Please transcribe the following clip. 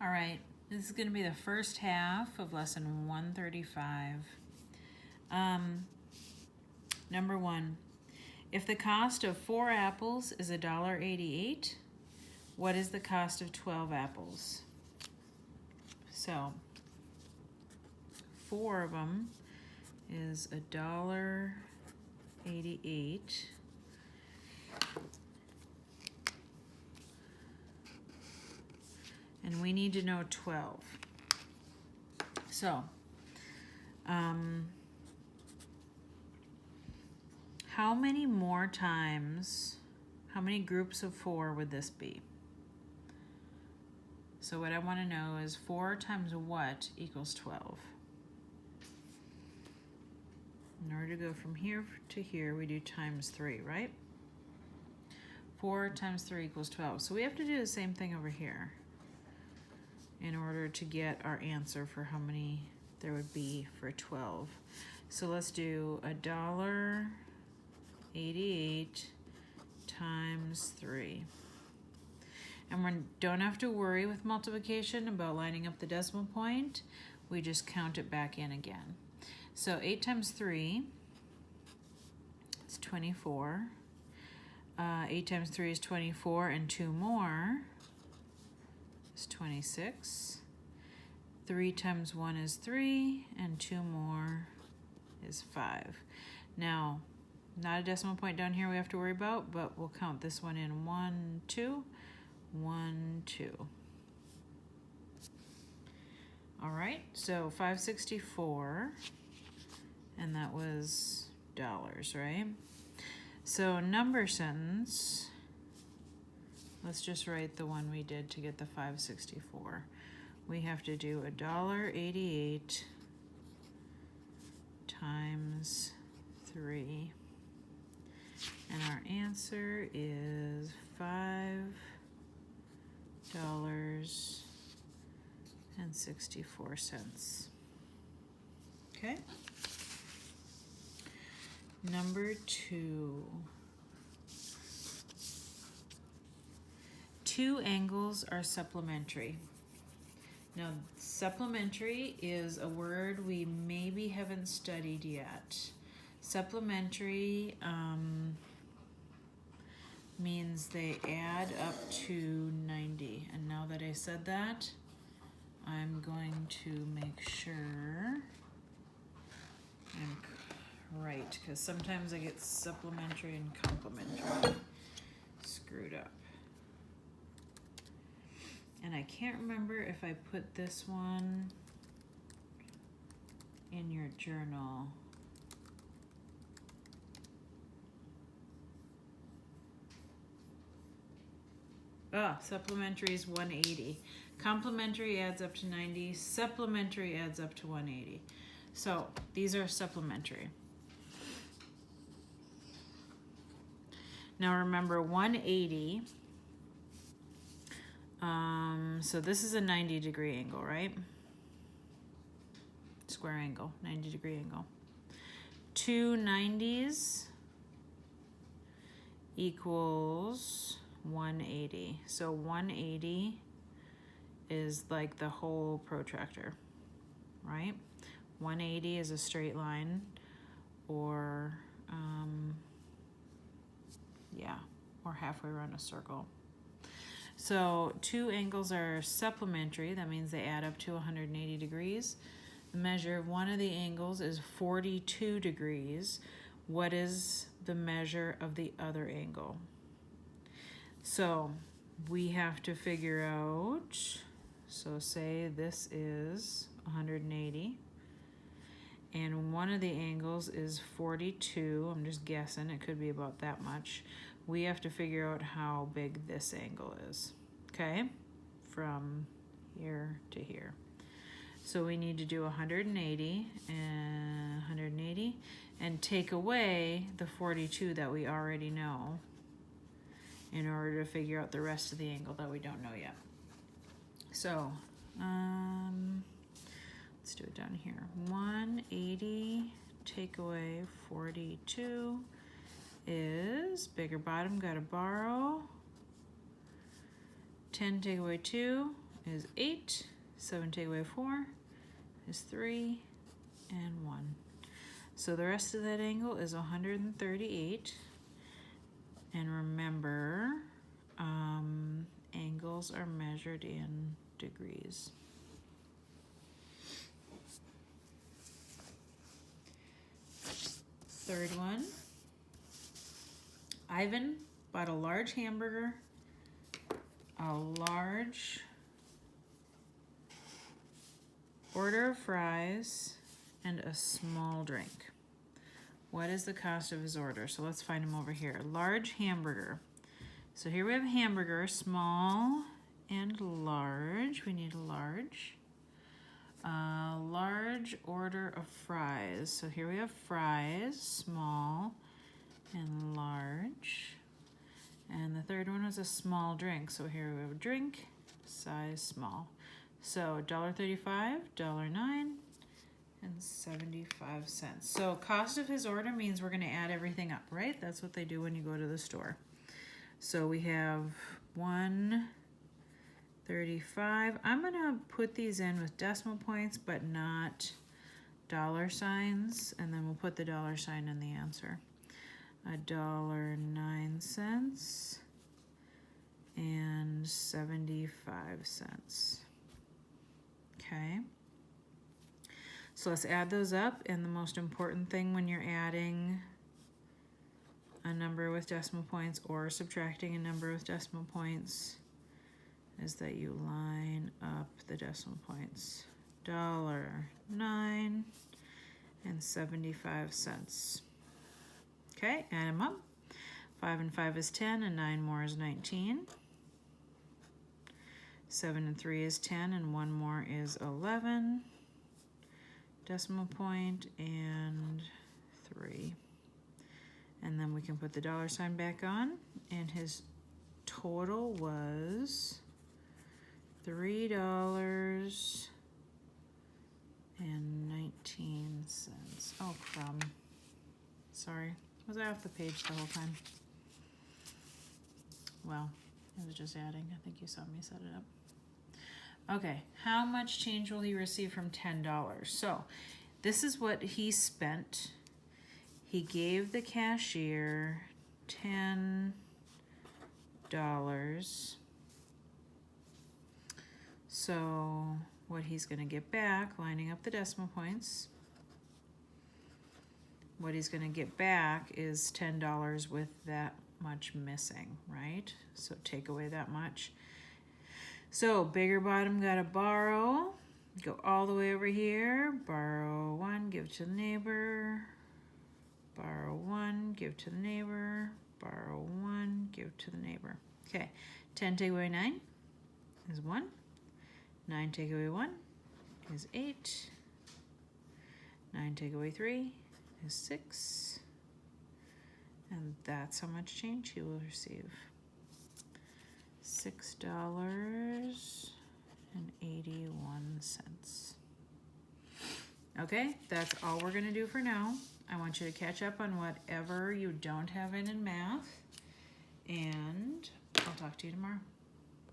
All right, this is going to be the first half of lesson 135. Number 1, if the cost of 4 apples is $1.88, what is the cost of 12 apples? So 4 of them is $1.88. And we need to know 12. So, how many more times, how many groups of 4 would this be? So what I want to know is 4 times what equals 12? In order to go from here to here, we do times 3, right? 4 times 3 equals 12. So we have to do the same thing over here in order to get our answer for how many there would be for 12. So let's do $1.88 times 3. And we don't have to worry with multiplication about lining up the decimal point. We just count it back in again. So 8 times 3 is 24. 8 times 3 is 24, and 2 more is 26. 3 times 1 is 3, and 2 more is 5. Now, not a decimal point down here we have to worry about, but we'll count this one in 1, 2, 1, 2. All right, so 564, and that was dollars, right? So number sentence, let's just write the one we did to get the 564. We have to do $1.88 times 3. And our answer is $5.64. Okay? Number 2. 2 angles are supplementary. Now, supplementary is a word we maybe haven't studied yet. Supplementary means they add up to 90. And now that I said that, I'm going to make sure I'm right, because sometimes I get supplementary and complementary screwed up. And I can't remember if I put this one in your journal. Supplementary is 180. Complementary adds up to 90. Supplementary adds up to 180. So these are supplementary. Now remember 180. So this is a 90-degree angle, right? Square angle, 90-degree angle. 2 90s equals 180. So 180 is like the whole protractor, right? 180 is a straight line, or or halfway around a circle. So 2 angles are supplementary. That means they add up to 180 degrees. The measure of one of the angles is 42 degrees. What is the measure of the other angle? So we have to figure out, so say this is 180, and one of the angles is 42. I'm just guessing, it could be about that much. We have to figure out how big this angle is, okay? From here to here. So we need to do 180 and 180 and take away the 42 that we already know in order to figure out the rest of the angle that we don't know yet. So let's do it down here. 180 take away 42 is, bigger bottom, gotta borrow. 10 take away 2 is 8. 7 take away 4 is 3 and 1. So the rest of that angle is 138. And remember, angles are measured in degrees. Third one. Ivan bought a large hamburger, a large order of fries, and a small drink. What is the cost of his order? So let's find him over here. Large hamburger. So here we have hamburger, small and large. We need a large. Large order of fries. So here we have fries, small and large. And the third one was a small drink. So here we have a drink, size small. So $1.35, $1.09, and 75 cents. So cost of his order means we're going to add everything up, right? That's what they do when you go to the store. So we have 135. I'm going to put these in with decimal points, but not dollar signs, and then we'll put the dollar sign in the answer. $1.09 and 75 cents. Okay. So let's add those up, and the most important thing when you're adding a number with decimal points or subtracting a number with decimal points is that you line up the decimal points. $1.09 and 75 cents. Okay, add them up. 5 and 5 is 10, and 9 more is 19. 7 and 3 is 10, and 1 more is 11. Decimal point and 3. And then we can put the dollar sign back on, and his total was $3.19. Oh, crumb. Sorry. Was I off the page the whole time? Well, it was just adding. I think you saw me set it up. Okay, how much change will he receive from $10? So this is what he spent. He gave the cashier $10. So what he's going to get back, lining up the decimal points, what he's going to get back is $10 with that much missing, right? So take away that much. So bigger bottom got to borrow, go all the way over here, borrow 1, give to the neighbor, borrow 1, give to the neighbor, borrow 1, give to the neighbor. Okay, 10 take away 9 is 1, 9 take away 1 is 8, 9 take away 3 is 6, and that's how much change he will receive. $6.81. Okay, that's all we're going to do for now. I want you to catch up on whatever you don't have in math, and I'll talk to you tomorrow.